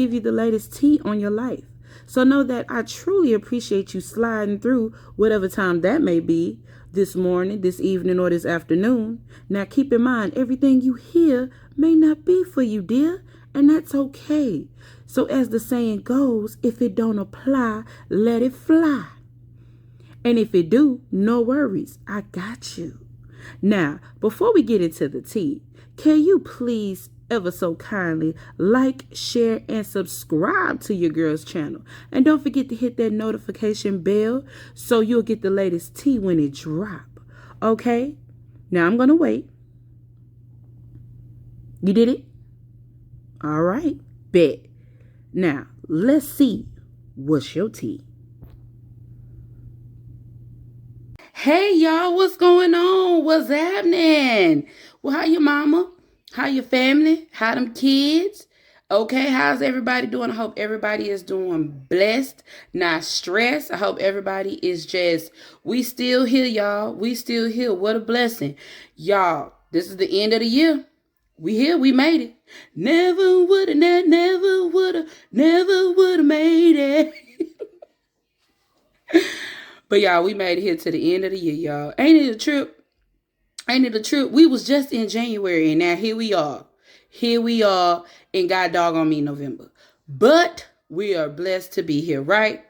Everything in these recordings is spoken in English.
give you the latest tea on your life. So know that I truly appreciate you sliding through whatever time that may be, this morning, this evening, or this afternoon. Now keep in mind, everything you hear may not be for you, dear, and that's okay. So as the saying goes, if it don't apply, let it fly. And if it do, no worries, I got you. Now, before we get into the tea, can you please ever so kindly like, share, and subscribe to your girl's channel? And don't forget to hit that notification bell so you'll get the latest tea when it drop. Okay? Now I'm going to wait. You did it? All right. Bet. Now, let's see what's your tea. Hey y'all, what's going on? What's happening? Well, how your mama? How your family? How them kids? Okay, how's everybody doing? I hope everybody is doing blessed, not stressed. I hope everybody is just, we still here, y'all. We still here. What a blessing. Y'all, this is the end of the year. We here, we made it. Never woulda, never woulda made it. But y'all, we made it here to the end of the year, y'all. Ain't it a trip? Ain't it a trip? We was just in January, and now here we are. Here we are, and God doggone me November. But we are blessed to be here, right?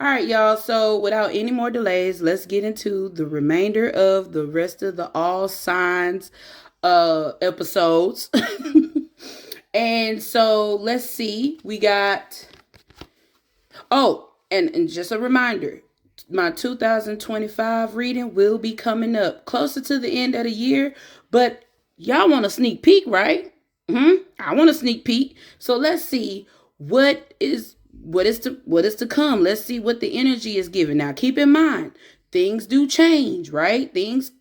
All right, y'all. So without any more delays, let's get into the remainder of the rest of the All Signs episodes. And so let's see. We got... Oh, and just a reminder. My 2025 reading will be coming up closer to the end of the year, but y'all want a sneak peek, right? I want a sneak peek. So let's see what is to come. Let's see what the energy is giving. Now, keep in mind, things do change, right? Things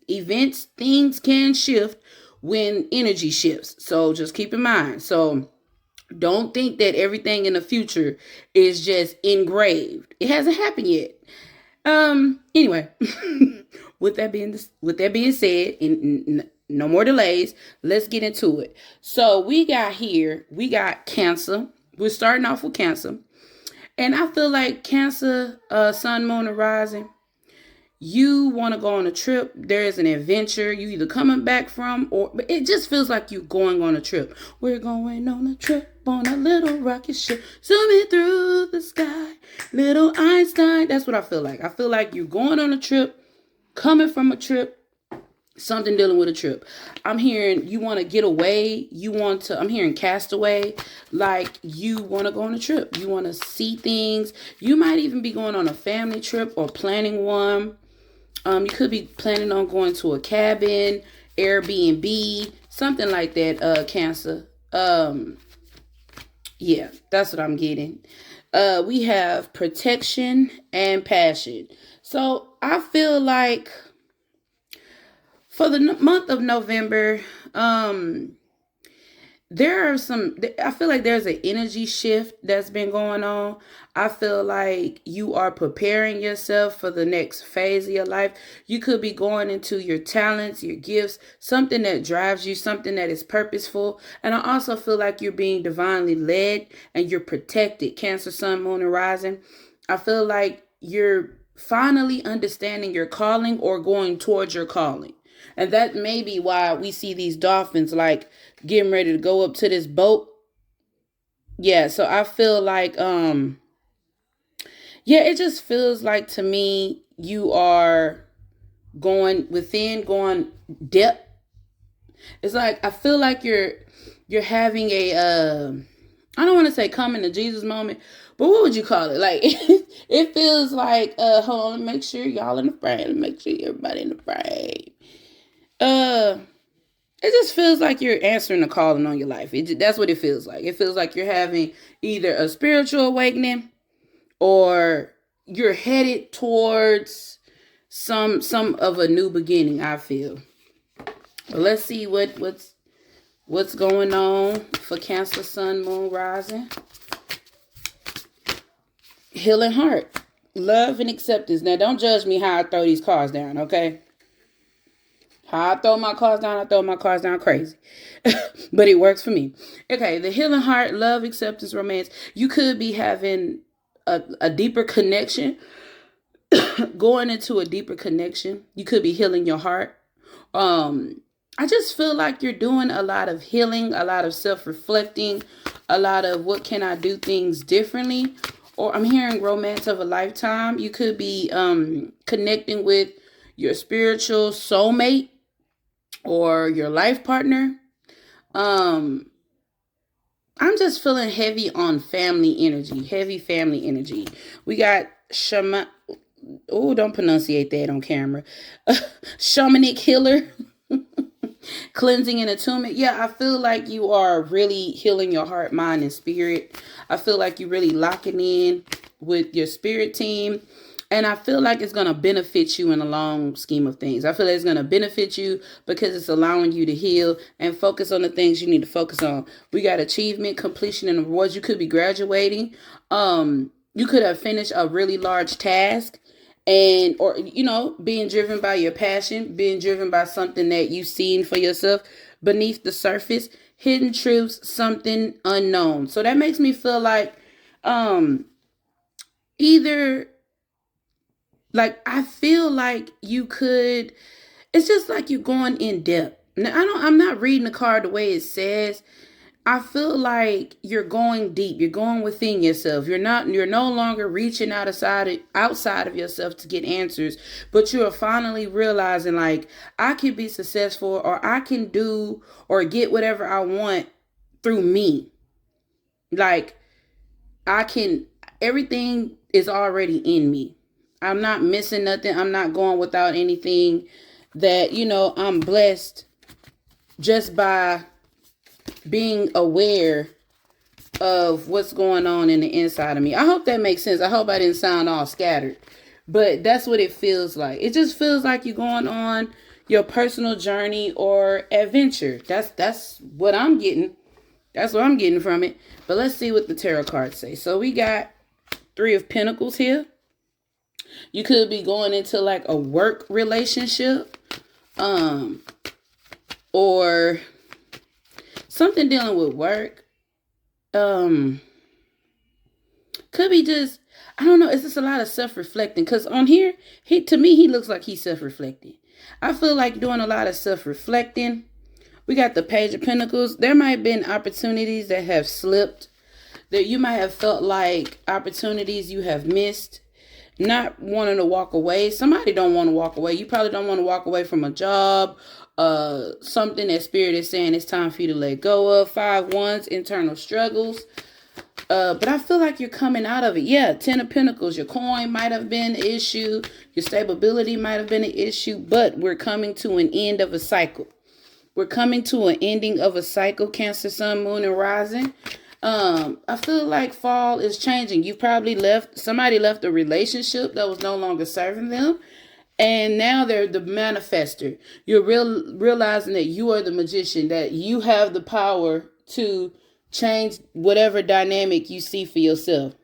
can shift when energy shifts. So just keep in mind. So don't think that everything in the future is just engraved. It hasn't happened yet. Anyway, with that being said, and no more delays, let's get into it. So we got Cancer. We're starting off with Cancer. And I feel like Cancer, Sun, Moon, and Rising, you want to go on a trip. There is an adventure you either coming back from, but it just feels like you're going on a trip. We're going on a trip on a little rocket ship, zooming through the sky, little Einstein. That's what I feel like. I feel like you're going on a trip, coming from a trip, something dealing with a trip. I'm hearing you want to get away. I'm hearing castaway, like you want to go on a trip. You want to see things. You might even be going on a family trip or planning one. You could be planning on going to a cabin, Airbnb, something like that, Cancer. Yeah, that's what I'm getting. We have protection and passion. So I feel like for the month of November, I feel like there's an energy shift that's been going on. I feel like you are preparing yourself for the next phase of your life. You could be going into your talents, your gifts, something that drives you, something that is purposeful. And I also feel like you're being divinely led and you're protected. Cancer, Sun, Moon, and Rising. I feel like you're finally understanding your calling or going towards your calling. And that may be why we see these dolphins like getting ready to go up to this boat. Yeah, so I feel like, it just feels like to me you are going within, going depth. It's like I feel like you're having a I don't want to say coming to Jesus moment, but what would you call it? Like it feels like hold on, let me make sure y'all in the frame. Let me make sure everybody in the frame. It just feels like you're answering a calling on your life. That's what it feels like. It feels like you're having either a spiritual awakening or you're headed towards some of a new beginning, I feel. But let's see what's going on for Cancer, Sun, Moon, Rising. Healing heart, love and acceptance. Now, don't judge me how I throw these cards down, okay? How I throw my cards down, I throw my cards down crazy. But it works for me. Okay, the healing heart, love, acceptance, romance. You could be having a deeper connection, going into a deeper connection. You could be healing your heart. I just feel like you're doing a lot of healing, a lot of self-reflecting, a lot of what can I do things differently. Or I'm hearing romance of a lifetime. You could be connecting with your spiritual soulmate or your life partner. Um, I'm just feeling heavy on family energy, heavy family energy. We got Shama. Oh, don't pronunciate that on camera. Shamanic healer, cleansing and attunement. Yeah, I feel like you are really healing your heart, mind, and spirit. I feel like you're really locking in with your spirit team. And I feel like it's going to benefit you in a long scheme of things. I feel like it's going to benefit you because it's allowing you to heal and focus on the things you need to focus on. We got achievement, completion, and rewards. You could be graduating. You could have finished a really large task, and or being driven by your passion, being driven by something that you've seen for yourself beneath the surface, hidden truths, something unknown. So that makes me feel like either, like, I feel like you could, it's just like you're going in depth. Now, I'm not reading the card the way it says. I feel like you're going deep. You're going within yourself. You're no longer reaching outside of yourself to get answers, but you are finally realizing, like, I can be successful, or I can do or get whatever I want through me. Like, everything is already in me. I'm not missing nothing. I'm not going without anything. That, I'm blessed just by being aware of what's going on in the inside of me. I hope that makes sense. I hope I didn't sound all scattered. But that's what it feels like. It just feels like you're going on your personal journey or adventure. That's what I'm getting. That's what I'm getting from it. But let's see what the tarot cards say. So we got 3 of Pentacles here. You could be going into like a work relationship, or something dealing with work. Could be just, I don't know. It's just a lot of self-reflecting. Because on here, to me, he looks like he's self-reflecting. I feel like doing a lot of self-reflecting. We got the Page of Pentacles. There might have been opportunities that have slipped. That you might have felt like opportunities you have missed. Not wanting to walk away. Somebody don't want to walk away. You probably don't want to walk away from a job. Something that Spirit is saying it's time for you to let go of. 5 wands, internal struggles. But I feel like you're coming out of it. Yeah, 10 of Pentacles. Your coin might have been an issue. Your stability might have been an issue. But we're coming to an end of a cycle. We're coming to an ending of a cycle. Cancer, Sun, Moon, and Rising. I feel like fall is changing. You probably somebody left a relationship that was no longer serving them. And now they're the manifester. You're realizing that you are the magician, that you have the power to change whatever dynamic you see for yourself.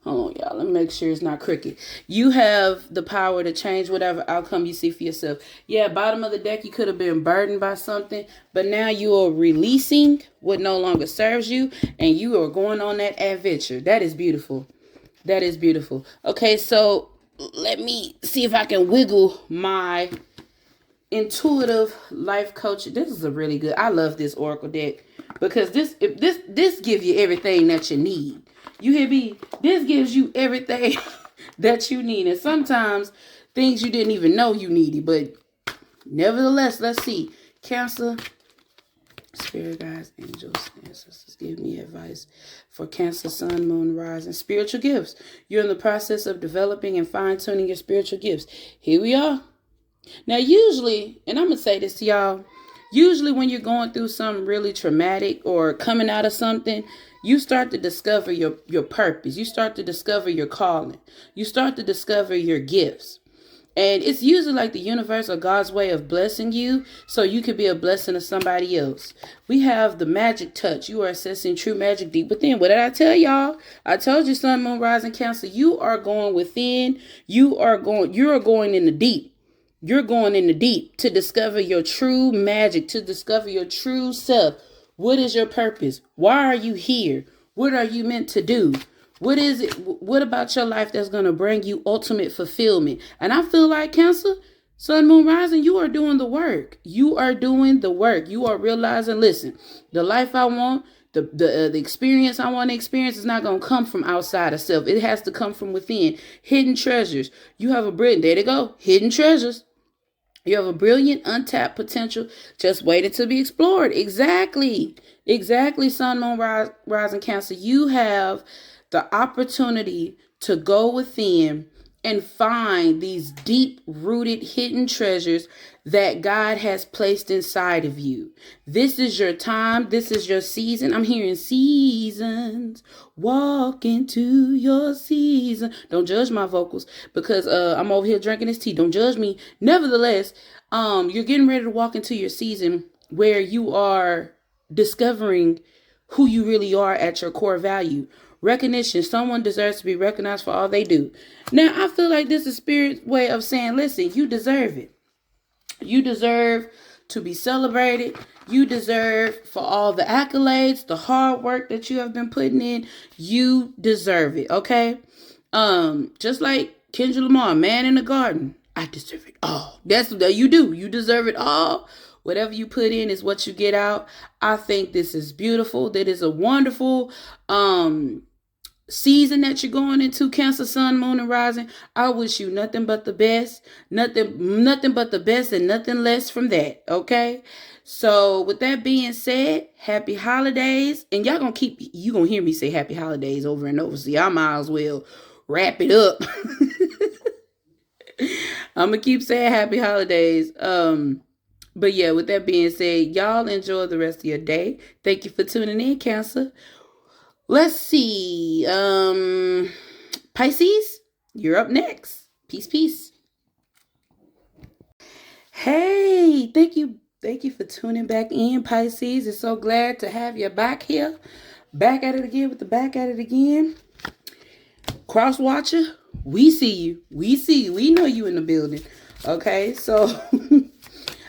Hold on, y'all. Let me make sure it's not crooked. You have the power to change whatever outcome you see for yourself. Yeah, bottom of the deck, you could have been burdened by something, but now you are releasing what no longer serves you, and you are going on that adventure. That is beautiful. That is beautiful. Okay, so let me see if I can wiggle my intuitive life coach. This is a really good. I love this Oracle deck because this gives you everything that you need. You hear me? This gives you everything that you need. And sometimes things you didn't even know you needed. But nevertheless, let's see. Cancer, Spirit guides, angels, ancestors, give me advice for Cancer, Sun, Moon, Rising. Spiritual gifts. You're in the process of developing and fine-tuning your spiritual gifts. Here we are. Now, usually, and I'm going to say this to y'all, usually when you're going through something really traumatic or coming out of something, you start to discover your purpose. You start to discover your calling. You start to discover your gifts. And it's usually like the universe or God's way of blessing you so you could be a blessing to somebody else. We have the magic touch. You are accessing true magic deep within. What did I tell y'all? I told you, Sun, Moon, Rising, Cancer, you are going within. You are going in the deep. You're going in the deep to discover your true magic, to discover your true self. What is your purpose? Why are you here? What are you meant to do? What is it? What about your life that's going to bring you ultimate fulfillment? And I feel like Cancer, Sun, Moon, Rising, you are doing the work. You are doing the work. You are realizing, listen, the life I want, the experience I want to experience is not going to come from outside of self. It has to come from within. Hidden treasures. You have a brilliant, there they go, hidden treasures. You have a brilliant, untapped potential just waiting to be explored. Exactly. Exactly, Sun, Moon, Rising, Cancer. You have the opportunity to go within and find these deep-rooted hidden treasures that God has placed inside of you. This is your time. This is your season. I'm hearing seasons. Walk into your season. Don't judge my vocals because I'm over here drinking this tea. Don't judge me. Nevertheless, you're getting ready to walk into your season where you are discovering who you really are at your core value. Recognition. Someone deserves to be recognized for all they do. Now, I feel like this is Spirit's way of saying, listen, you deserve it. You deserve to be celebrated. You deserve for all the accolades, the hard work that you have been putting in. You deserve it, okay? Just like Kendrick Lamar, Man in the Garden. I deserve it all. That's what you do. You deserve it all. Whatever you put in is what you get out. I think this is beautiful. That is a wonderful season that you're going into, Cancer, Sun, Moon, and Rising. I wish you nothing but the best. Nothing but the best and nothing less from that. Okay? So with that being said, happy holidays. And y'all gonna hear me say happy holidays over and over. So y'all might as well wrap it up. I'm gonna keep saying happy holidays. But yeah, with that being said, y'all enjoy the rest of your day. Thank you for tuning in, Cancer. Let's see. Pisces, you're up next. Peace, peace. Hey, thank you. Thank you for tuning back in, Pisces. It's so glad to have you back here. Back at it again with the back at it again. Cross watcher, we see you. We see you. We know you in the building. Okay, so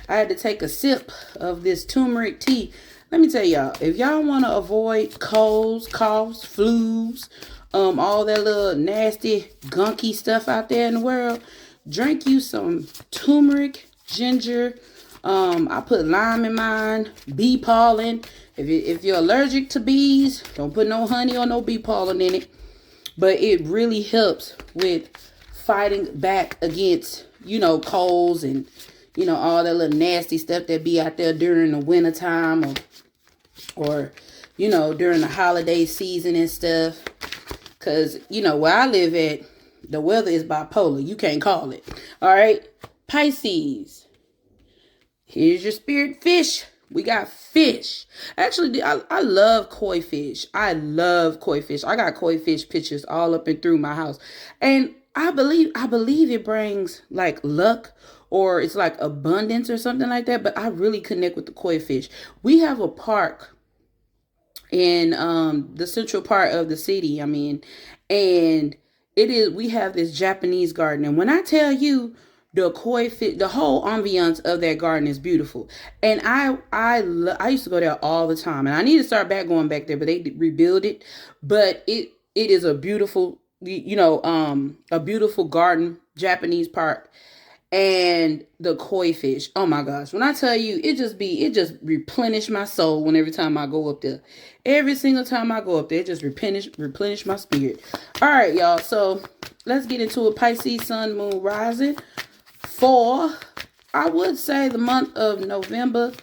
I had to take a sip of this turmeric tea. Let me tell y'all, if y'all want to avoid colds, coughs, flus, all that little nasty, gunky stuff out there in the world, drink you some turmeric, ginger. I put lime in mine, bee pollen. If you're allergic to bees, don't put no honey or no bee pollen in it. But it really helps with fighting back against, colds and, all that little nasty stuff that be out there during the wintertime or during the holiday season and stuff. Because, where I live at, the weather is bipolar. You can't call it. All right. Pisces. Here's your spirit fish. We got fish. Actually, I love koi fish. I love koi fish. I got koi fish pictures all up and through my house. And I believe it brings like luck or it's like abundance or something like that. But I really connect with the koi fish. We have a park in the central part of the city. And we have this Japanese garden. And when I tell you, the koi fish, the whole ambiance of that garden is beautiful. And I used to go there all the time. And I need to start going back there, but they rebuild it. But it is a beautiful, a beautiful garden, Japanese park. And the koi fish, oh my gosh, when I tell you, it just replenish my soul every time I go up there. Every single time I go up there, it just replenish my spirit. All right, y'all. So let's get into it. Pisces, Sun, Moon, Rising. For, I would say the month of November,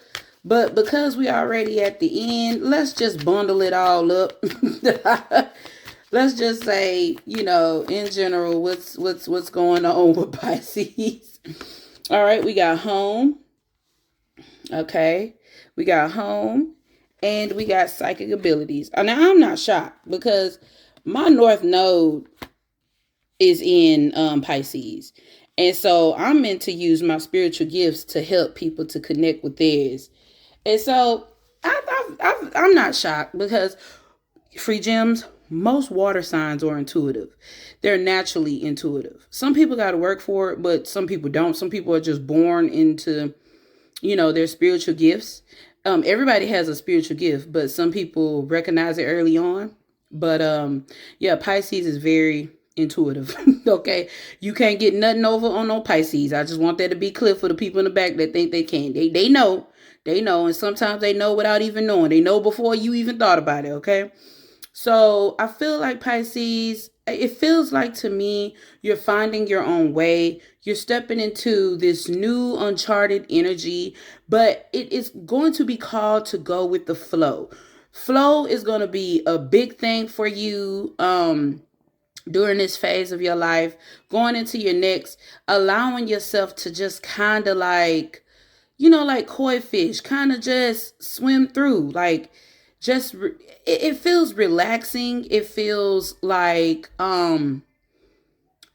but because we already at the end, let's just bundle it all up. Let's just say, in general, what's going on with Pisces. All right, we got home. Okay, we got home, and we got psychic abilities. Now, I'm not shocked because my North Node is in Pisces. And so I'm meant to use my spiritual gifts to help people to connect with theirs. And so I'm not shocked because free gems, most water signs are intuitive. They're naturally intuitive. Some people got to work for it, but some people don't. Some people are just born into, their spiritual gifts. Everybody has a spiritual gift, but some people recognize it early on. But yeah, Pisces is very intuitive. Okay, you can't get nothing over on no Pisces. I just want that to be clear for the people in the back that think they can. They know, and sometimes they know without even knowing. They know before you even thought about it. Okay, so I feel like Pisces, it feels like to me, you're finding your own way. You're stepping into this new uncharted energy, but it is going to be called to go with the flow. Flow is going to be a big thing for you during this phase of your life, going into your next, allowing yourself to just kind of like, like koi fish, kind of just swim through, like just it feels relaxing. It feels like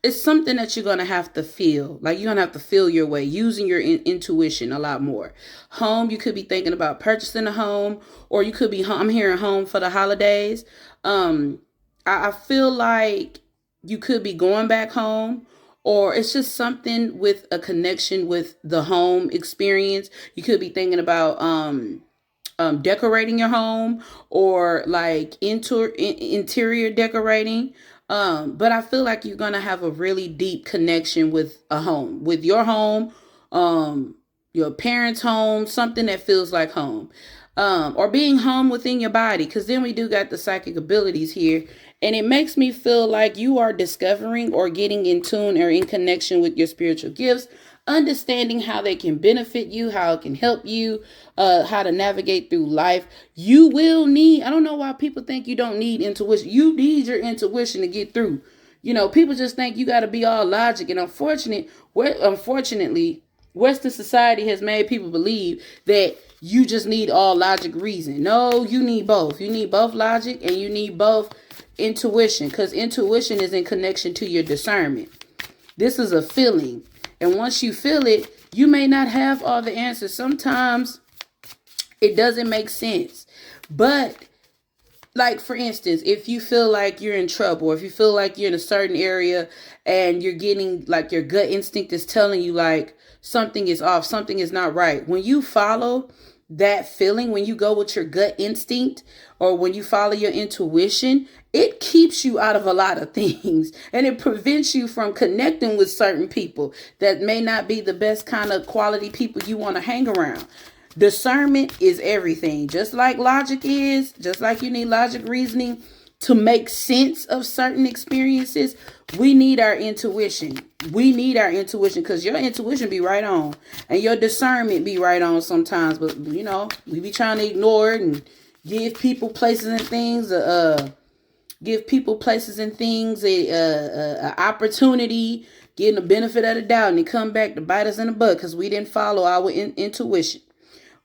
it's something that you're gonna have to feel, like you're gonna have to feel your way using your intuition a lot more. Home, you could be thinking about purchasing a home, or you could be I'm hearing home for the holidays. I feel like you could be going back home, or it's just something with a connection with the home experience. You could be thinking about decorating your home, or like interior decorating. But I feel like you're gonna have a really deep connection with a home, with your home, your parents' home, something that feels like home, or being home within your body. Because then we do got the psychic abilities here, and it makes me feel like you are discovering or getting in tune or in connection with your spiritual gifts, understanding how they can benefit you, how it can help you, how to navigate through life. You will need, I don't know why people think you don't need intuition. You need your intuition to get through. People just think you got to be all logic. And unfortunately, Western society has made people believe that you just need all logic reason. No, you need both. You need both logic and you need both intuition, because intuition is in connection to your discernment. This is a feeling. And once you feel it, you may not have all the answers. Sometimes it doesn't make sense. But like, for instance, if you feel like you're in trouble, or if you feel like you're in a certain area and you're getting like your gut instinct is telling you like something is off, something is not right. When you follow that feeling, when you go with your gut instinct, or when you follow your intuition, it keeps you out of a lot of things, and it prevents you from connecting with certain people that may not be the best kind of quality people you want to hang around. Discernment is everything. Just like logic is, just like you need logic reasoning to make sense of certain experiences, we need our intuition. We need our intuition, because your intuition be right on and your discernment be right on sometimes. But, we be trying to ignore it and give people, places, and things a opportunity, getting the benefit of the doubt, and they come back to bite us in the butt because we didn't follow our intuition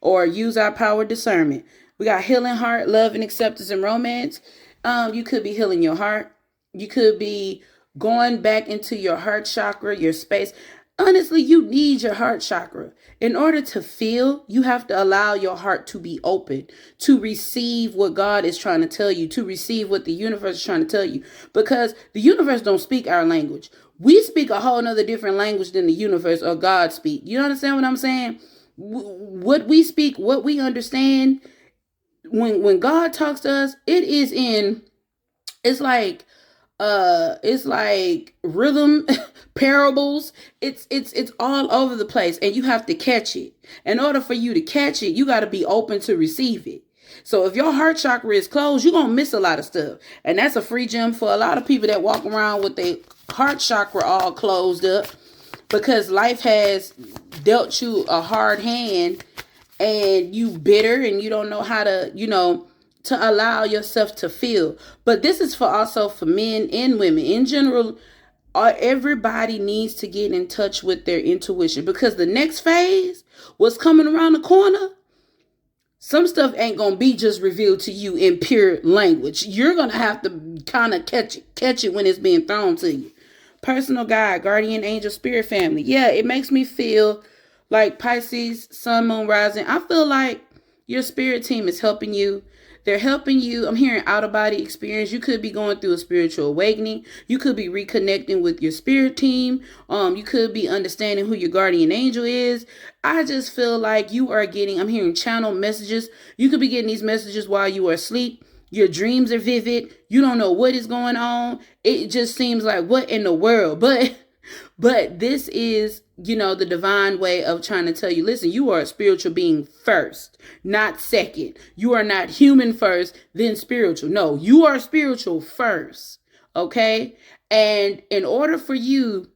or use our power of discernment. We got healing heart, love, and acceptance, and romance. You could be healing your heart. You could be going back into your heart chakra, your space. Honestly, you need your heart chakra. In order to feel, you have to allow your heart to be open, to receive what God is trying to tell you, to receive what the universe is trying to tell you. Because the universe don't speak our language. We speak a whole nother different language than the universe or God speak. You understand what I'm saying? What we speak, what we understand, when God talks to us, it's like rhythm, parables. It's all over the place, and you have to catch it. In order for you to catch it, you got to be open to receive it. So if your heart chakra is closed, you're going to miss a lot of stuff. And that's a free gem for a lot of people that walk around with their heart chakra all closed up, because life has dealt you a hard hand and you bitter and you don't know how to, to allow yourself to feel. But this is also for men and women in general. Everybody needs to get in touch with their intuition, because the next phase, what's coming around the corner, some stuff ain't gonna be just revealed to you in pure language. You're gonna have to kind of catch it when it's being thrown to you. Personal guide, guardian angel, spirit family. Yeah, it makes me feel like Pisces, sun, moon, rising. I feel like your spirit team is helping you. They're helping you. I'm hearing out of body experience. You could be going through a spiritual awakening. You could be reconnecting with your spirit team. You could be understanding who your guardian angel is. I just feel like you are getting, I'm hearing channel messages. You could be getting these messages while you are asleep. Your dreams are vivid. You don't know what is going on. It just seems like, what in the world? But this is, the divine way of trying to tell you, listen, you are a spiritual being first, not second. You are not human first, then spiritual. No, you are spiritual first. Okay. And in order for you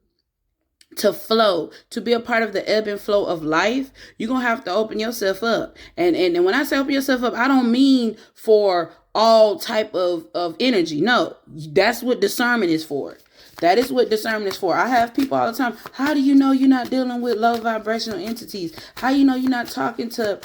to flow, to be a part of the ebb and flow of life, you're going to have to open yourself up. And when I say open yourself up, I don't mean for all type of energy. No, that's what discernment is for. That is what discernment is for. I have people all the time. How do you know you're not dealing with low vibrational entities? How you know you're not talking to,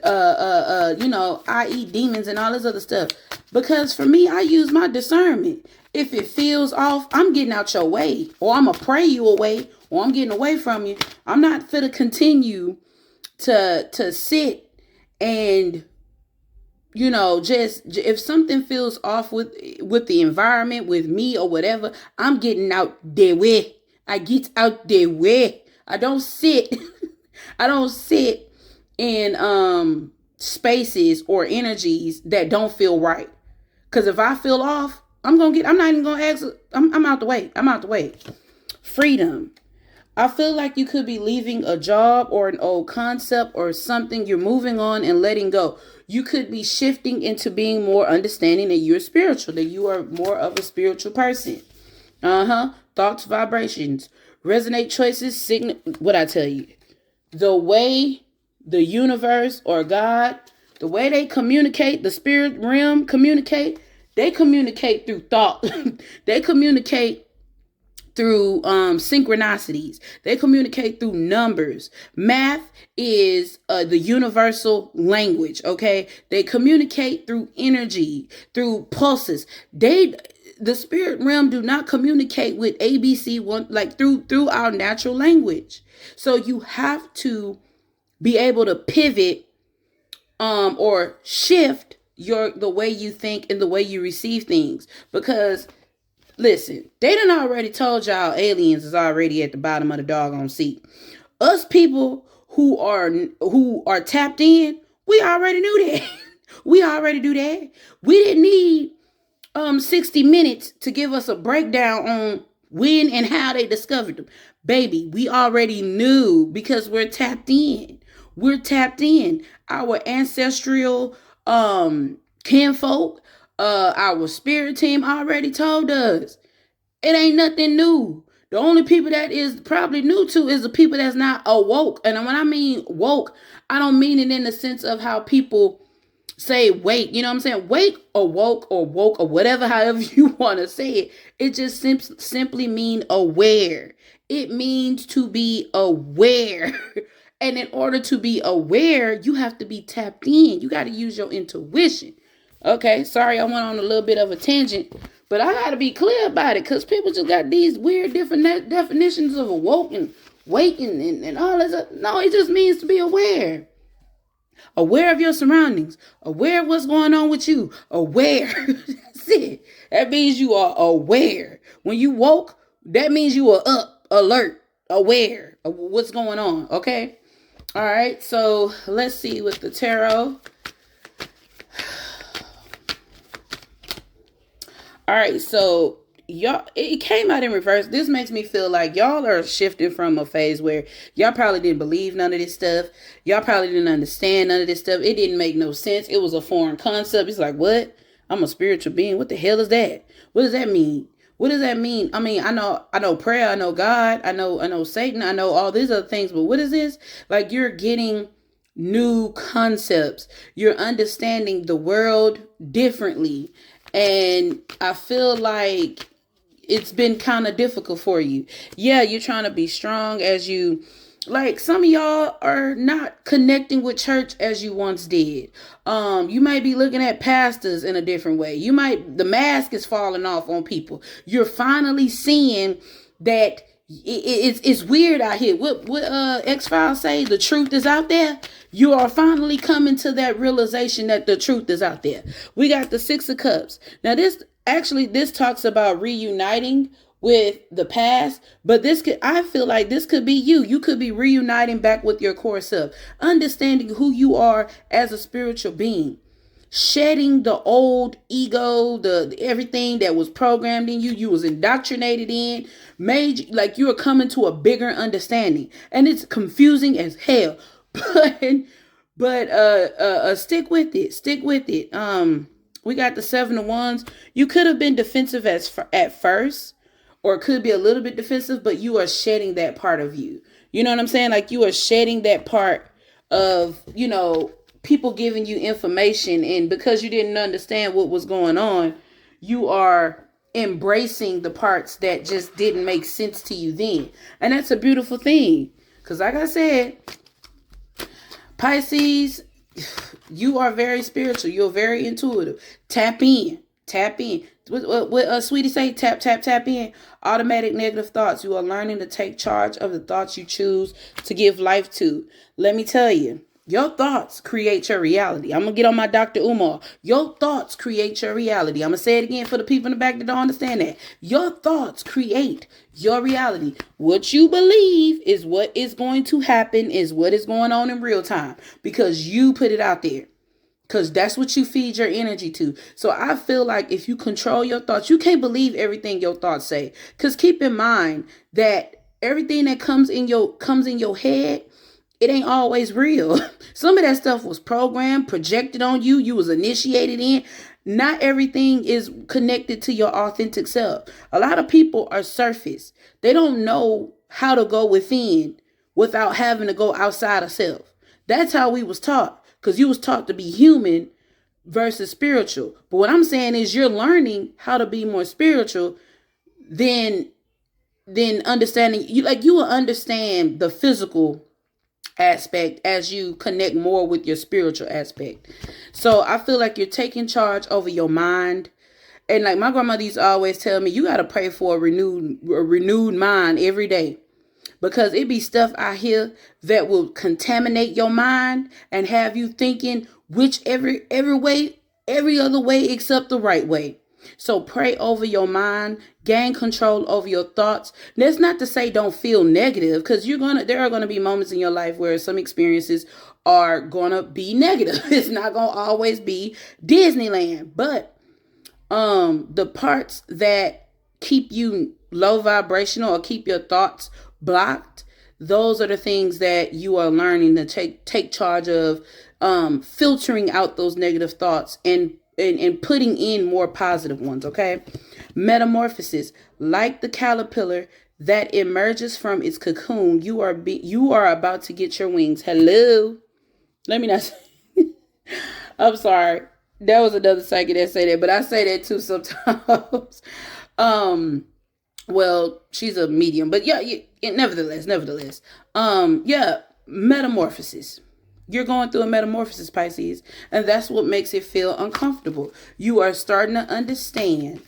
i.e. demons and all this other stuff? Because for me, I use my discernment. If it feels off, I'm getting out your way, or I'm going to pray you away, or I'm getting away from you. I'm not fit to continue to sit and, just if something feels off with the environment, with me or whatever, I'm getting out their way. I get out their way. I don't sit. I don't sit in spaces or energies that don't feel right. Because if I feel off, I'm not even going to ask. I'm out the way. I'm out the way. Freedom. I feel like you could be leaving a job or an old concept or something. You're moving on and letting go. You could be shifting into being more understanding that you're spiritual, that you are more of a spiritual person. Thoughts, vibrations, resonate choices, signal. What I tell you, the way the universe or God, the way they communicate, the spirit realm communicate, they communicate through thought. They communicate through synchronicities. They communicate through numbers. Math is the universal language, okay? They communicate through energy, through pulses. The spirit realm do not communicate with ABC through our natural language. So you have to be able to pivot or shift the way you think and the way you receive things. Because listen, they done already told y'all aliens is already at the bottom of the doggone seat. Us people who are tapped in, we already knew that. We already do that. We didn't need 60 minutes to give us a breakdown on when and how they discovered them. Baby, we already knew because we're tapped in. We're tapped in. Our ancestral kinfolk, our spirit team already told us. It ain't nothing new. The only people that is probably new to is the people that's not awoke. And when I mean woke, I don't mean it in the sense of how people say wake. You know what I'm saying? Wake or woke or whatever, however you want to say it. It just simply mean aware. It means to be aware. And in order to be aware, you have to be tapped in. You got to use your intuition. Okay, sorry I went on a little bit of a tangent, but I got to be clear about it because people just got these weird different definitions of awoke and waking and all this. No, it just means to be aware. Aware of your surroundings. Aware of what's going on with you. Aware. That's it. That means you are aware. When you woke, that means you are up, alert, aware of what's going on. Okay? All right, so let's see with the tarot. All right, so y'all, it came out in reverse. This makes me feel like y'all are shifting from a phase where y'all probably didn't believe none of this stuff. Y'all probably didn't understand none of this stuff. It didn't make no sense. It was a foreign concept. It's like, what? I'm a spiritual being. What the hell is that? What does that mean? What does that mean? I mean, I know prayer, I know God, I know Satan, I know all these other things, but what is this? Like, you're getting new concepts. You're understanding the world differently. And I feel like it's been kind of difficult for you. Yeah, you're trying to be strong as you, like, some of y'all are not connecting with church as you once did. You might be looking at pastors in a different way. The mask is falling off on people. You're finally seeing that It's weird out here. What X-Files say? The truth is out there. You are finally coming to that realization that the truth is out there. We got the Six of Cups. Now this talks about reuniting with the past, but I feel like this could be you. You could be reuniting back with your core self, understanding who you are as a spiritual being, shedding the old ego, the everything that was programmed in you, you was indoctrinated in, made like you are coming to a bigger understanding, and it's confusing as hell. But stick with it. We got the Seven of Wands. You could have been defensive at first, or it could be a little bit defensive, but you are shedding that part of you. You know what I'm saying? Like you are shedding that part of, people giving you information, and because you didn't understand what was going on, you are embracing the parts that just didn't make sense to you then. And that's a beautiful thing. Because like I said, Pisces, you are very spiritual. You're very intuitive. Tap in. What Sweetie say? Tap in. Automatic negative thoughts. You are learning to take charge of the thoughts you choose to give life to. Let me tell you, your thoughts create your reality. I'm going to get on my Dr. Umar. Your thoughts create your reality. I'm going to say it again for the people in the back that don't understand that. Your thoughts create your reality. What you believe is what is going to happen, is what is going on in real time, because you put it out there. Because that's what you feed your energy to. So I feel like if you control your thoughts, you can't believe everything your thoughts say. Because keep in mind that everything that comes in your head, it ain't always real. Some of that stuff was programmed, projected on you. You was initiated in. Not everything is connected to your authentic self. A lot of people are surface. They don't know how to go within without having to go outside of self. That's how we was taught. Because you was taught to be human versus spiritual. But what I'm saying is you're learning how to be more spiritual than understanding. You will understand the physical aspect as you connect more with your spiritual aspect. So I feel like you're taking charge over your mind. And like my grandmother used to always tell me, you got to pray for a renewed mind every day. Because it be stuff out here that will contaminate your mind and have you thinking every other way except the right way. So pray over your mind, gain control over your thoughts. That's not to say don't feel negative, because there are gonna be moments in your life where some experiences are gonna be negative. It's not gonna always be Disneyland, but the parts that keep you low vibrational or keep your thoughts blocked, those are the things that you are learning to take charge of, filtering out those negative thoughts and putting in more positive ones. Okay. Metamorphosis. Like the caterpillar that emerges from its cocoon, you are about to get your wings. Hello. Let me not say. I'm sorry. That was another psychic that say that, but I say that too sometimes. Well, she's a medium, but yeah, nevertheless. Metamorphosis. You're going through a metamorphosis, Pisces, and that's what makes it feel uncomfortable. You are starting to understand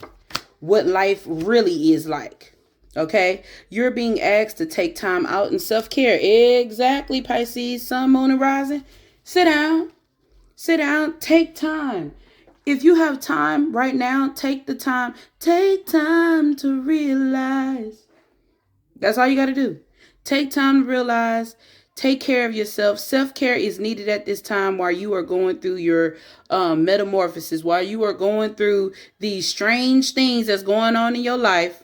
what life really is like. Okay? You're being asked to take time out and self-care. Exactly, Pisces, Sun, Moon, and Rising. Sit down, take time. If you have time right now, take the time. Take time to realize. That's all you got to do. Take time to realize. Take care of yourself. Self-care is needed at this time while you are going through your metamorphosis, while you are going through these strange things that's going on in your life.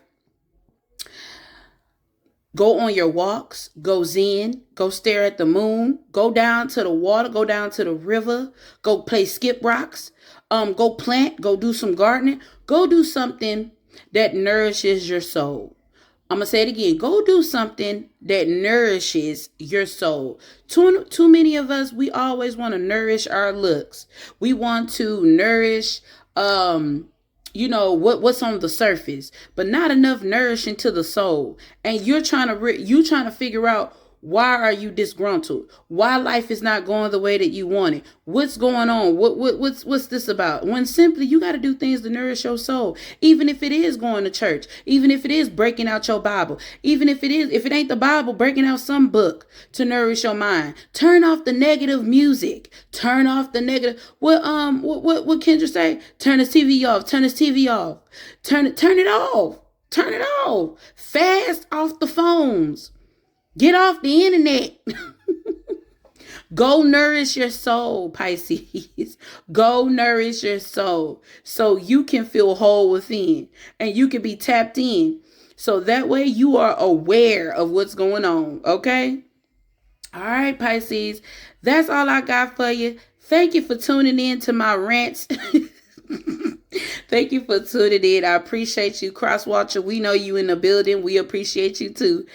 Go on your walks, go zen, go stare at the moon, go down to the water, go down to the river, go play skip rocks, go plant, go do some gardening, go do something that nourishes your soul. I'm going to say it again. Go do something that nourishes your soul. Too many of us, we always want to nourish our looks. We want to nourish, what's on the surface, but not enough nourishing to the soul. And you're trying to figure out Why are you disgruntled? Why life is not going the way that you want it? What's going on? What's this about? When simply you got to do things to nourish your soul. Even if it is going to church, even if it is breaking out your Bible, even if it ain't the Bible, breaking out some book to nourish your mind. Turn off the negative music. Turn off the negative. What Kendra say? Turn his TV off. Turn his TV off. Turn it off. Turn it off. Fast off the phones. Get off the internet. Go nourish your soul, Pisces. Go nourish your soul so you can feel whole within and you can be tapped in. So that way you are aware of what's going on. Okay? All right, Pisces. That's all I got for you. Thank you for tuning in to my rants. Thank you for tuning in. I appreciate you, Crosswatcher. We know you in the building. We appreciate you too.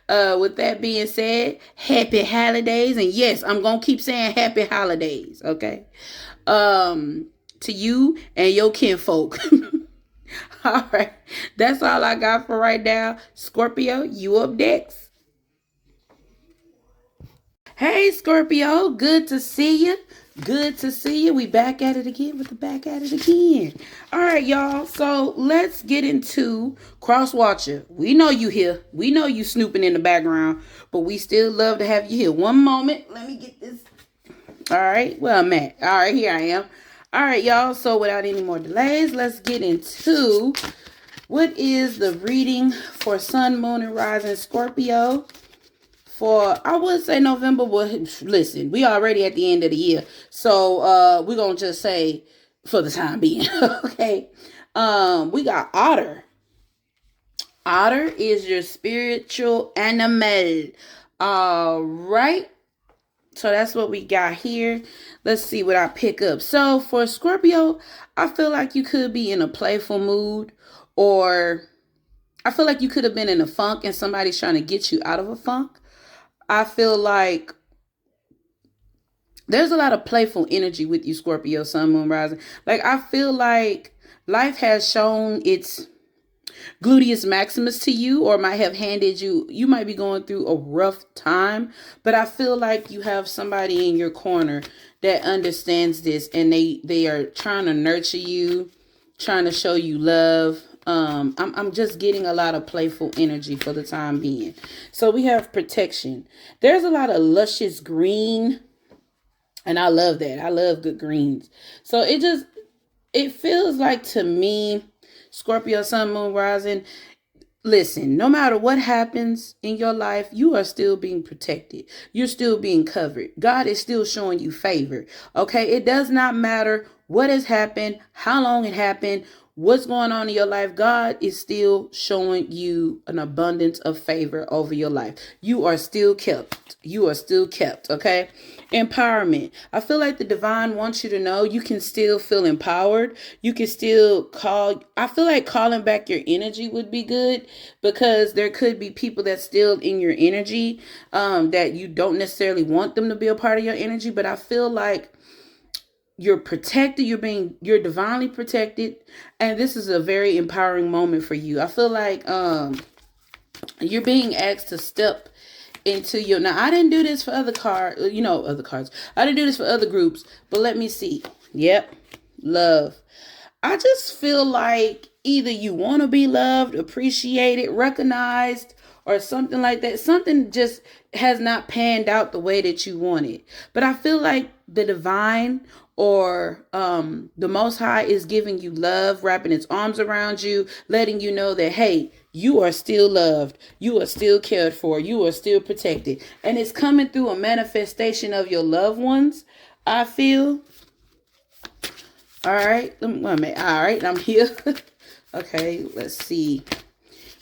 With that being said, happy holidays. And yes, I'm going to keep saying happy holidays. Okay. To you and your kinfolk. All right. That's all I got for right now. Scorpio, you up next. Hey, Scorpio. Good to see you. Good to see you. We back at it again with the back at it again. All right, y'all. So let's get into Crosswatcher. We know you here. We know you snooping in the background, but we still love to have you here. One moment. Let me get this. All right. Well, I'm at. All right. Here I am. All right, y'all. So without any more delays, let's get into what is the reading for Sun, Moon, and Rising Scorpio. For, I would say November, but listen, we already at the end of the year. So, we're going to just say for the time being, okay? We got Otter. Otter is your spiritual animal. All right. So that's what we got here. Let's see what I pick up. So for Scorpio, I feel like you could be in a playful mood, or I feel like you could have been in a funk and somebody's trying to get you out of a funk. I feel like there's a lot of playful energy with you, Scorpio, Sun, Moon, Rising. Like, I feel like life has shown its gluteus maximus to you, or might have handed you might be going through a rough time, but I feel like you have somebody in your corner that understands this, and they are trying to nurture you, trying to show you love. I'm just getting a lot of playful energy for the time being. So we have protection. There's a lot of luscious green, and I love that. I love good greens. So it feels like to me, Scorpio, Sun, Moon, Rising, listen, no matter what happens in your life, you are still being protected. You're still being covered. God is still showing you favor. Okay, it does not matter what has happened, how long it happened, what's going on in your life. God is still showing you an abundance of favor over your life. You are still kept. You are still kept. Okay. Empowerment. I feel like the divine wants you to know you can still feel empowered. You can still I feel like calling back your energy would be good, because there could be people that's still in your energy, that you don't necessarily want them to be a part of your energy. But I feel like you're protected. You're divinely protected. And this is a very empowering moment for you. I feel like, you're being asked to step into now I didn't do this for other cards. I didn't do this for other groups, but let me see. Yep. Love. I just feel like either you want to be loved, appreciated, recognized, or something like that. Something just has not panned out the way that you wanted. But I feel like the divine, or the Most High, is giving you love, wrapping its arms around you, letting you know that, hey, you are still loved. You are still cared for. You are still protected. And it's coming through a manifestation of your loved ones, I feel. All right. All right. I'm here. Okay. Let's see.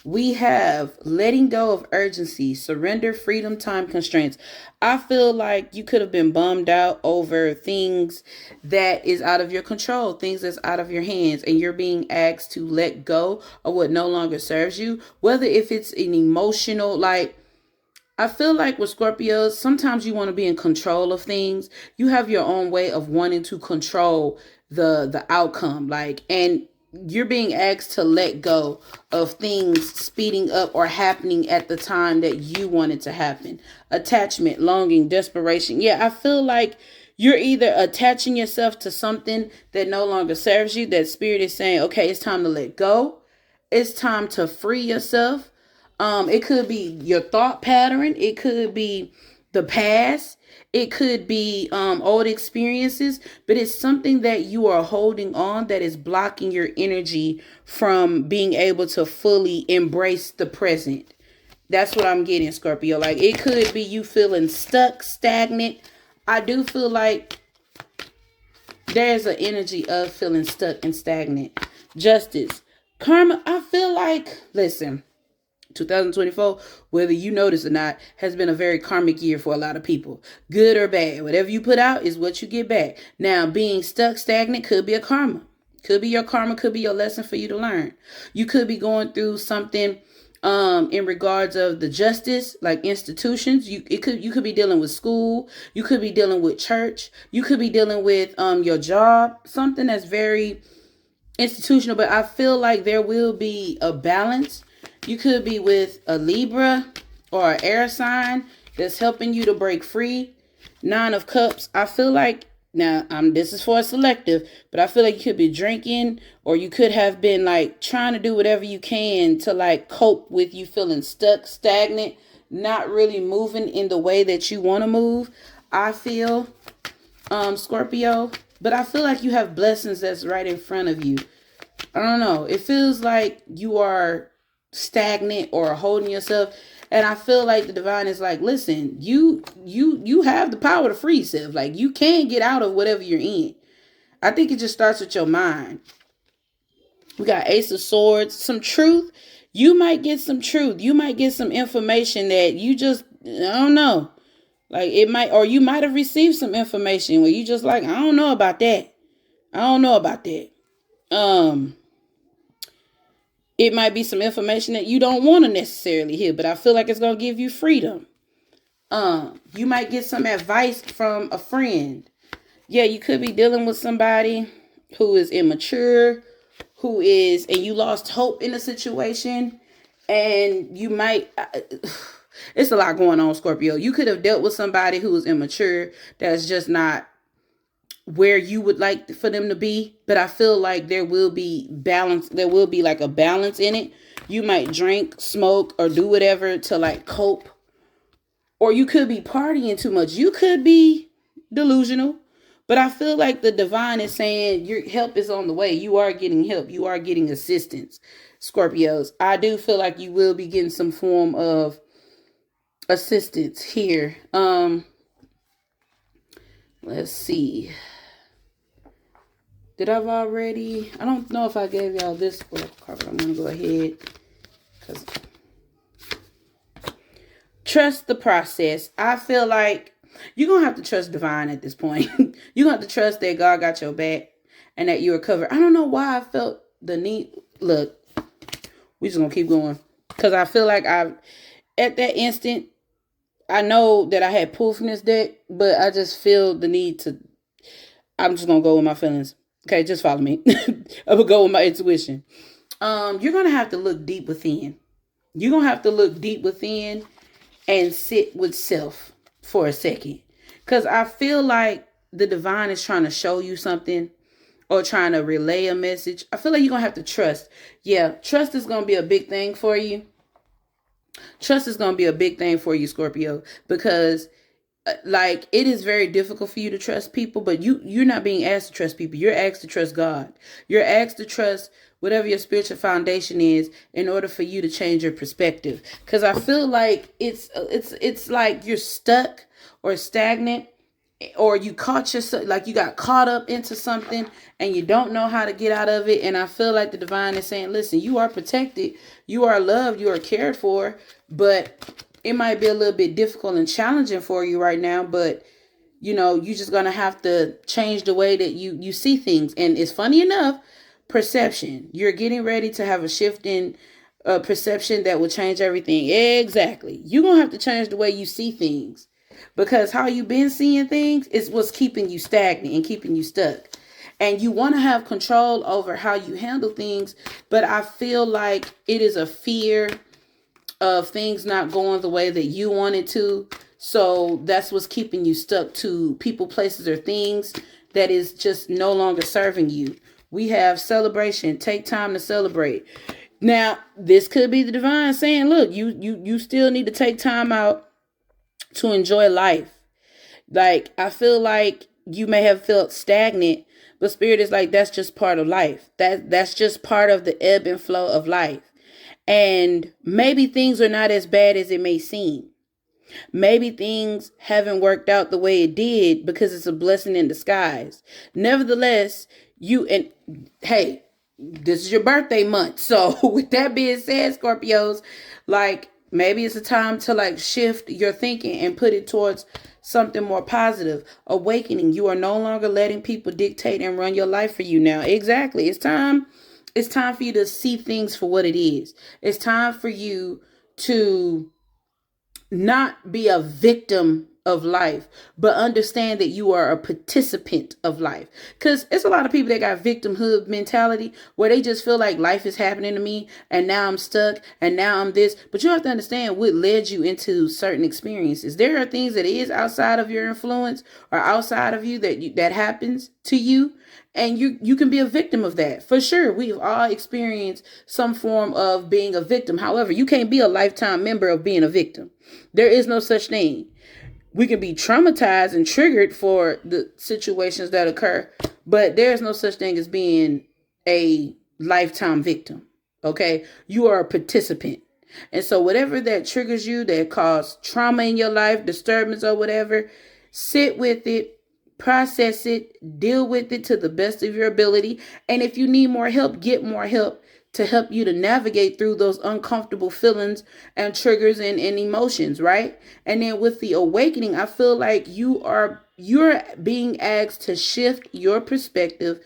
We have letting go of urgency, surrender, freedom, time constraints. I feel like you could have been bummed out over things that is out of your control, things that's out of your hands, and you're being asked to let go of what no longer serves you. Whether if it's an emotional, like, I feel like with Scorpios, sometimes you want to be in control of things. You have your own way of wanting to control the outcome, and you're being asked to let go of things speeding up or happening at the time that you want it to happen. Attachment, longing, desperation. Yeah, I feel like you're either attaching yourself to something that no longer serves you, that spirit is saying, okay, it's time to let go. It's time to free yourself. It could be your thought pattern. It could be the past. It could be old experiences, but it's something that you are holding on that is blocking your energy from being able to fully embrace the present. That's what I'm getting, Scorpio. Like, it could be you feeling stuck, stagnant. I do feel like there's an energy of feeling stuck and stagnant. Justice. Karma, I feel like, listen, 2024, whether you notice or not, has been a very karmic year for a lot of people. Good or bad. Whatever you put out is what you get back. Now, being stuck, stagnant could be a karma. Could be your karma, could be your lesson for you to learn. You could be going through something in regards of the justice, like institutions. You could be dealing with school, you could be dealing with church, you could be dealing with your job, something that's very institutional, but I feel like there will be a balance. You could be with a Libra or an air sign that's helping you to break free. 9 of Cups. I feel like, now this is for a selective, but I feel like you could be drinking, or you could have been like trying to do whatever you can to like cope with you feeling stuck, stagnant, not really moving in the way that you want to move. I feel, Scorpio, but I feel like you have blessings that's right in front of you. I don't know. It feels like you are stagnant or holding yourself. And I feel like the divine is like, listen, you have the power to free yourself. Like, you can get out of whatever you're in. I think it just starts with your mind. We got Ace of Swords, some truth. You might get some truth. You might get some information that you just, I don't know. Like, it might, or you might have received some information where you just like, I don't know about that. I don't know about that. It might be some information that you don't want to necessarily hear, but I feel like it's going to give you freedom. You might get some advice from a friend. Yeah, you could be dealing with somebody who is immature, and you lost hope in a situation, and you might, it's a lot going on, Scorpio. You could have dealt with somebody who is immature, that's just not where you would like for them to be, but I feel like there will be balance. There will be like a balance in it. You might drink, smoke, or do whatever to like cope, or you could be partying too much. You could be delusional, but I feel like the divine is saying your help is on the way. You are getting help. You are getting assistance, Scorpios. I do feel like you will be getting some form of assistance here. Let's see. Did I've already? I don't know if I gave y'all this card, but I'm going to go ahead. Because trust the process. I feel like you're going to have to trust divine at this point. You're going to have to trust that God got your back and that you're covered. I don't know why I felt the need. Look, we're just going to keep going. Because I feel like at that instant, I know that I had pulled from this deck, but I just feel the need to, I'm just going to go with my feelings. Okay, just follow me. I will go with my intuition. You're going to have to look deep within. You're going to have to look deep within and sit with self for a second. Because I feel like the divine is trying to show you something or trying to relay a message. I feel like you're going to have to trust. Yeah, trust is going to be a big thing for you. Trust is going to be a big thing for you, Scorpio, because like, it is very difficult for you to trust people, but you're not being asked to trust people. You're asked to trust God. You're asked to trust whatever your spiritual foundation is in order for you to change your perspective. Because I feel like it's like you're stuck or stagnant, or you caught yourself, like you got caught up into something and you don't know how to get out of it. And I feel like the divine is saying, listen, you are protected, you are loved, you are cared for, but it might be a little bit difficult and challenging for you right now, but you're just going to have to change the way that you see things. And it's funny enough, perception. You're getting ready to have a shift in perception that will change everything. Exactly. You're going to have to change the way you see things, because how you've been seeing things is what's keeping you stagnant and keeping you stuck. And you want to have control over how you handle things, but I feel like it is a fear of things not going the way that you want it to. So that's what's keeping you stuck to people, places, or things that is just no longer serving you. We have celebration. Take time to celebrate. Now, this could be the divine saying, look, you still need to take time out to enjoy life. Like, I feel like you may have felt stagnant, but spirit is like, that's just part of life. That's just part of the ebb and flow of life. And maybe things are not as bad as it may seem. Maybe things haven't worked out the way it did because it's a blessing in disguise. Nevertheless, hey, this is your birthday month. So with that being said, Scorpios, like, maybe it's a time to like shift your thinking and put it towards something more positive. Awakening. You are no longer letting people dictate and run your life for you now. Exactly. It's time for you to see things for what it is. It's time for you to not be a victim of life, but understand that you are a participant of life. Because it's a lot of people that got victimhood mentality where they just feel like life is happening to me and now I'm stuck and now I'm this. But you have to understand what led you into certain experiences. There are things that is outside of your influence or outside of you that happens to you. And you can be a victim of that. For sure, we've all experienced some form of being a victim. However, you can't be a lifetime member of being a victim. There is no such thing. We can be traumatized and triggered for the situations that occur, but there's no such thing as being a lifetime victim. Okay? You are a participant. And so whatever that triggers you, that causes trauma in your life, disturbance or whatever, sit with it. Process it, deal with it to the best of your ability. And if you need more help, get more help to help you to navigate through those uncomfortable feelings and triggers and emotions, right? And then with the awakening, I feel like you're being asked to shift your perspective,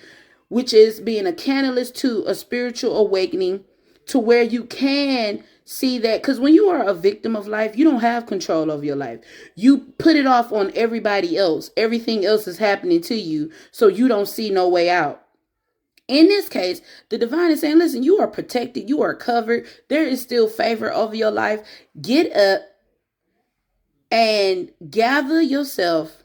which is being a catalyst to a spiritual awakening to where you can see that, because when you are a victim of life, you don't have control over your life. You put it off on everybody else. Everything else is happening to you, so you don't see no way out. In this case, the divine is saying, listen, you are protected. You are covered. There is still favor over your life. Get up and gather yourself.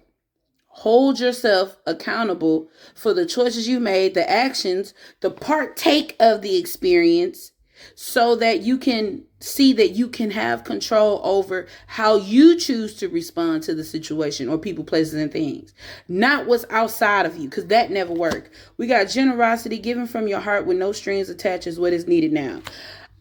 Hold yourself accountable for the choices you made, the actions, the partake of the experience, so that you can see that you can have control over how you choose to respond to the situation or people, places, and things. Not what's outside of you, because that never worked. We got generosity, given from your heart with no strings attached is what is needed now.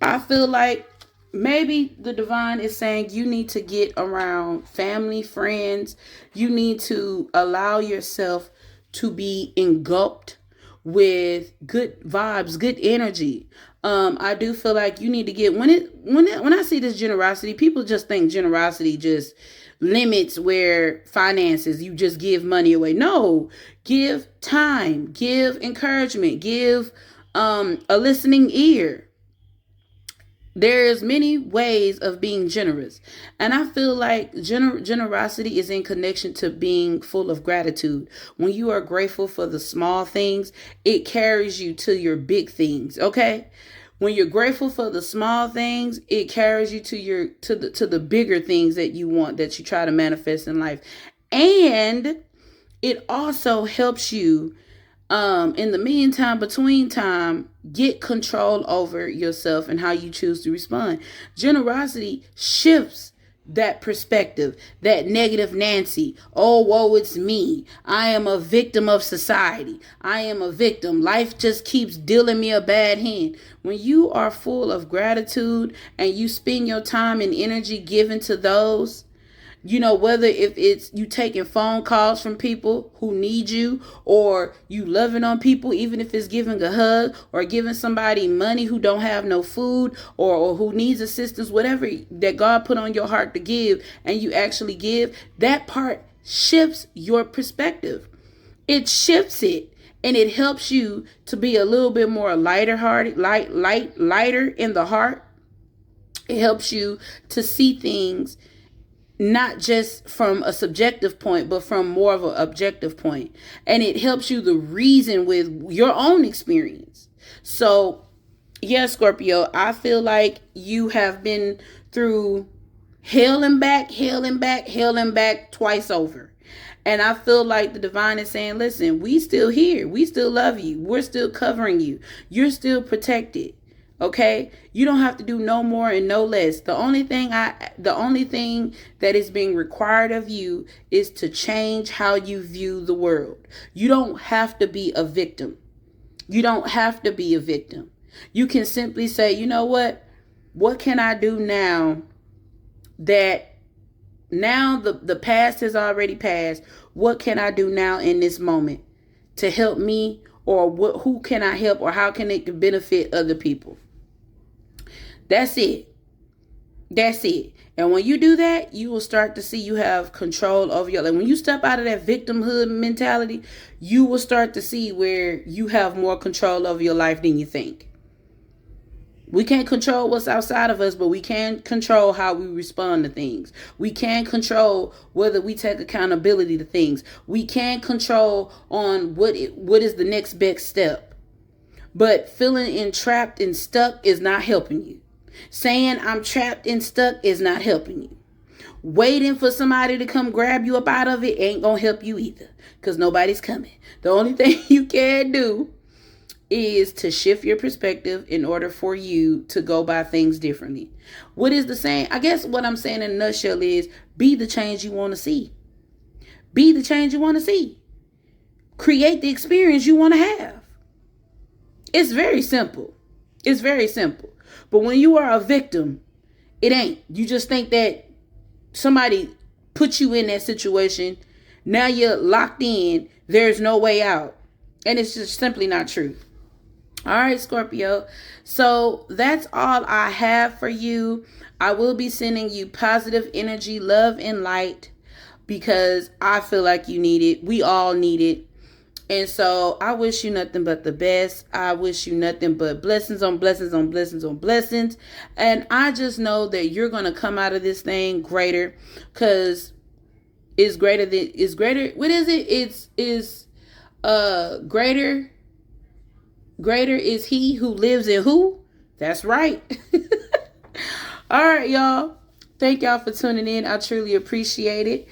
I feel like maybe the divine is saying you need to get around family, friends. You need to allow yourself to be engulfed with good vibes, good energy. I do feel like you need to get when I see this generosity, people just think generosity just limits where finances, you just give money away. No, give time, give encouragement, give a listening ear. There's many ways of being generous. And I feel like generosity is in connection to being full of gratitude. When you are grateful for the small things, it carries you to your big things, okay? When you're grateful for the small things, it carries you to the bigger things that you want, that you try to manifest in life. And it also helps you in the meantime, between time, get control over yourself and how you choose to respond. Generosity shifts that perspective, that negative Nancy. Oh, woe, it's me. I am a victim of society. I am a victim. Life just keeps dealing me a bad hand. When you are full of gratitude and you spend your time and energy given to those, whether if it's you taking phone calls from people who need you, or you loving on people, even if it's giving a hug or giving somebody money who don't have no food, or who needs assistance, whatever that God put on your heart to give, and you actually give, that part shifts your perspective. It shifts it. And it helps you to be a little bit more lighter hearted, lighter in the heart. It helps you to see things not just from a subjective point, but from more of an objective point. And it helps you to reason with your own experience. So, yeah, Scorpio, I feel like you have been through hell and back, hell and back, hell and back twice over. And I feel like the divine is saying, listen, we still here. We still love you. We're still covering you. You're still protected. Okay? You don't have to do no more and no less. The only thing that is being required of you is to change how you view the world. You don't have to be a victim. You don't have to be a victim. You can simply say, you know what? What can I do now that now the past has already passed? What can I do now in this moment to help me, or who can I help, or how can it benefit other people? That's it. That's it. And when you do that, you will start to see you have control over your life. When you step out of that victimhood mentality, you will start to see where you have more control over your life than you think. We can't control what's outside of us, but we can control how we respond to things. We can control whether we take accountability to things. We can control on what is the next best step. But feeling entrapped and stuck is not helping you. Saying I'm trapped and stuck is not helping you. Waiting for somebody to come grab you up out of it ain't gonna help you either, because nobody's coming. The only thing you can do is to shift your perspective in order for you to go by things differently. What is the saying? I guess what I'm saying in a nutshell is be the change you want to see. Be the change you want to see. Create the experience you want to have. It's very simple. It's very simple. But when you are a victim, it ain't. You just think that somebody put you in that situation. Now you're locked in. There's no way out. And it's just simply not true. All right, Scorpio. So that's all I have for you. I will be sending you positive energy, love, and light, because I feel like you need it. We all need it. And so I wish you nothing but the best. I wish you nothing but blessings on blessings on blessings on blessings. And I just know that you're going to come out of this thing greater, because it's greater. What is it? It's greater. Greater is he who lives in who? That's right. All right, y'all. Thank y'all for tuning in. I truly appreciate it.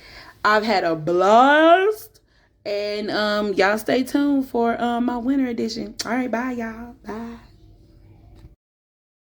I've had a blast. And y'all stay tuned for my winter edition. All right, bye, y'all. Bye.